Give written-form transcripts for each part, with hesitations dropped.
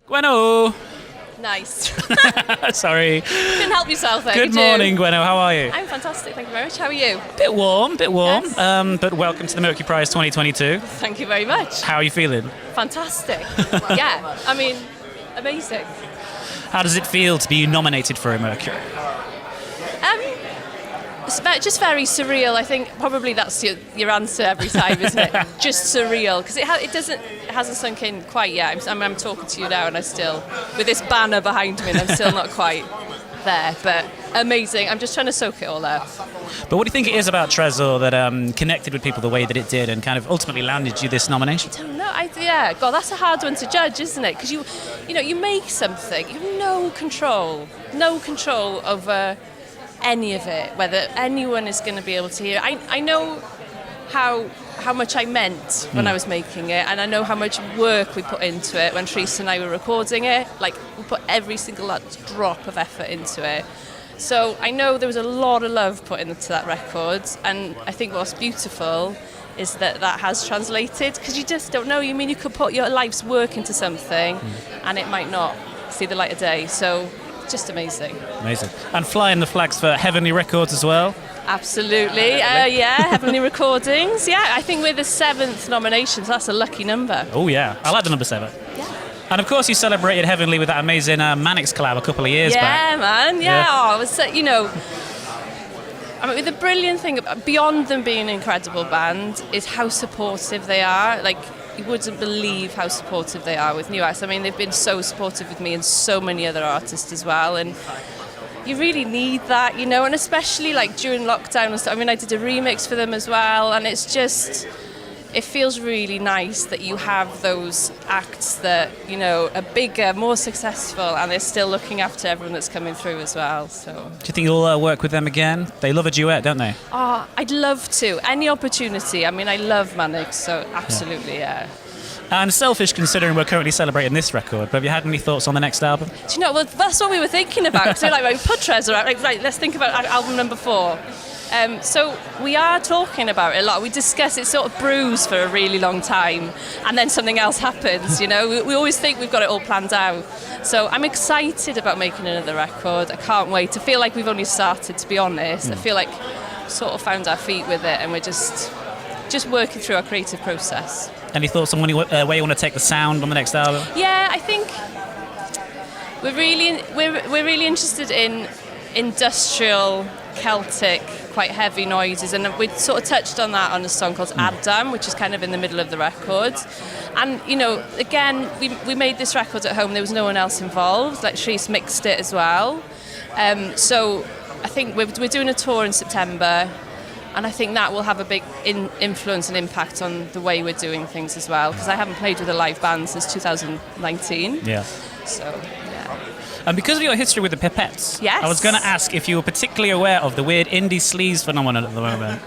Gwenno! Nice. Sorry. You couldn't help yourself there. Good morning, Gwenno. How are you? I'm fantastic, thank you very much. How are you? Bit warm. Yes. But welcome to the Mercury Prize 2022. Thank you very much. How are you feeling? Fantastic. Yeah, I mean, amazing. How does it feel to be nominated for a Mercury? It's just very surreal. I think probably that's your answer every time, isn't it? Just surreal, because it hasn't sunk in quite yet. I'm talking to you now, and I still, with this banner behind me, and I'm still not quite there. But amazing. I'm just trying to soak it all up. But what do you think it is about Tresor that connected with people the way that it did, and kind of ultimately landed you this nomination? I don't know. Yeah, God, that's a hard one to judge, isn't it? Because you make something, you have no control over any of it, whether anyone is going to be able to hear. I know how much I meant when I was making it, and I know how much work we put into it when Tresor and I were recording it. Like, we put every single drop of effort into it. So I know there was a lot of love put into that record, and I think what's beautiful is that has translated, because you just don't know. You could put your life's work into something and it might not see the light of day. So just amazing. Amazing. And flying the flags for Heavenly Records as well. Absolutely. Heavenly Recordings. Yeah, I think we're the 7th nomination, so that's a lucky number. Oh yeah, I like the number 7. Yeah. And of course you celebrated Heavenly with that amazing Manics collab a couple of years back. Yeah, man. Yeah. Oh, it was, the brilliant thing, beyond them being an incredible band, is how supportive they are. Like, you wouldn't believe how supportive they are with new acts. I mean, they've been so supportive with me and so many other artists as well. And you really need that, and especially like during lockdown and stuff. I mean, I did a remix for them as well, and it's just, it feels really nice that you have those acts that, are bigger, more successful, and they're still looking after everyone that's coming through as well. So, do you think you'll work with them again? They love a duet, don't they? Oh, I'd love to. Any opportunity. I mean, I love Manics, so absolutely, yeah. And selfish, considering we're currently celebrating this record, but have you had any thoughts on the next album? Do you know, well, that's what we were thinking about. So, we put Tresor out, right, let's think about album number 4. So we are talking about it a lot. We discuss it, sort of brews for a really long time, and then something else happens, We always think we've got it all planned out. So I'm excited about making another record. I can't wait. I feel like we've only started, to be honest. I feel like we sort of found our feet with it, and we're just working through our creative process. Any thoughts on where you want to take the sound on the next album? Yeah, I think we're really interested in industrial, Celtic, quite heavy noises, and we sort of touched on that on a song called Adam, which is kind of in the middle of the record. And again, we made this record at home. There was no one else involved. Like, Therese mixed it as well. So I think we're doing a tour in September, and I think that will have a big influence and impact on the way we're doing things as well, because I haven't played with a live band since 2019. Yeah. So, yeah. And because of your history with the Pipettes, yes, I was going to ask if you were particularly aware of the weird indie sleaze phenomenon at the moment.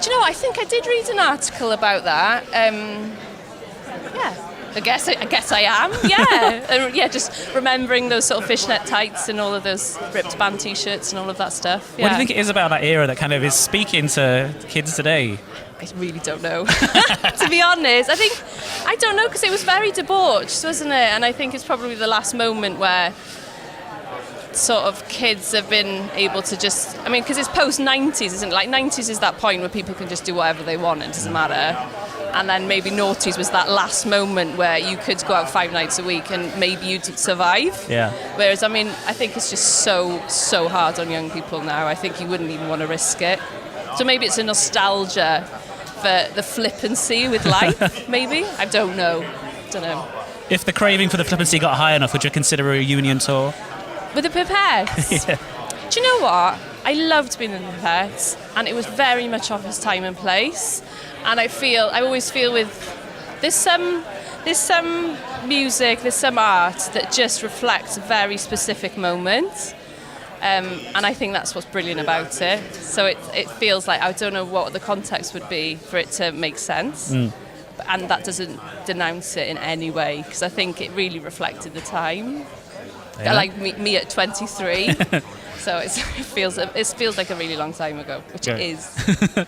Do you know, I think I did read an article about that. Yeah. I guess I am, yeah. Just remembering those sort of fishnet tights and all of those ripped band t-shirts and all of that stuff. Yeah. What do you think it is about that era that kind of is speaking to kids today? I really don't know, to be honest. I don't know, because it was very debauched, wasn't it? And I think it's probably the last moment where sort of kids have been able to just, because it's post-90s, isn't it? Like, 90s is that point where people can just do whatever they want, and it doesn't matter. And then maybe noughties was that last moment where you could go out 5 nights a week and maybe you'd survive. Yeah. Whereas, I think it's just so hard on young people now. I think you wouldn't even want to risk it. So maybe it's a nostalgia for the flippancy with life, maybe? I don't know. If the craving for the flippancy got high enough, would you consider a reunion tour? With the Pipettes? Yeah. Do you know what? I loved being in the Pipettes, and it was very much of its time and place. And I always feel there's some music, there's some art that just reflects a very specific moment. And I think that's what's brilliant about it. So it feels like, I don't know what the context would be for it to make sense. And that doesn't denounce it in any way, because I think it really reflected the time. Yeah. Like me at 23. So it feels like a really long time ago, which it is.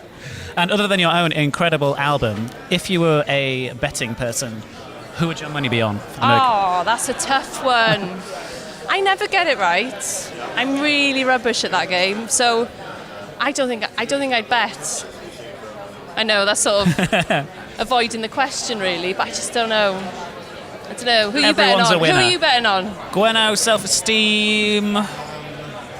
And other than your own incredible album, if you were a betting person, Who would your money be on for the Mercury? Oh, that's a tough one. I never get it right. I'm really rubbish at that game, so I don't think I'd bet. I know that's sort of avoiding the question, really, but I just don't know. I don't know. Who are you betting Everyone's a on? winner. Who are you betting on? Gwenno, Self-Esteem,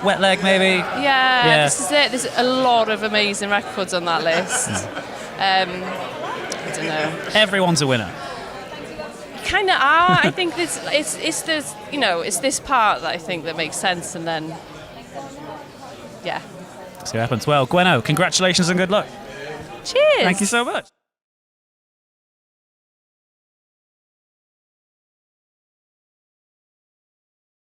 Wet Leg, maybe. Yeah, this is it. There's a lot of amazing records on that list. I don't know. Everyone's a winner. Kind of are. I think it's this, you know, it's this part that I think that makes sense, and then yeah. See what happens. Well, Gwenno, congratulations and good luck. Cheers. Thank you so much.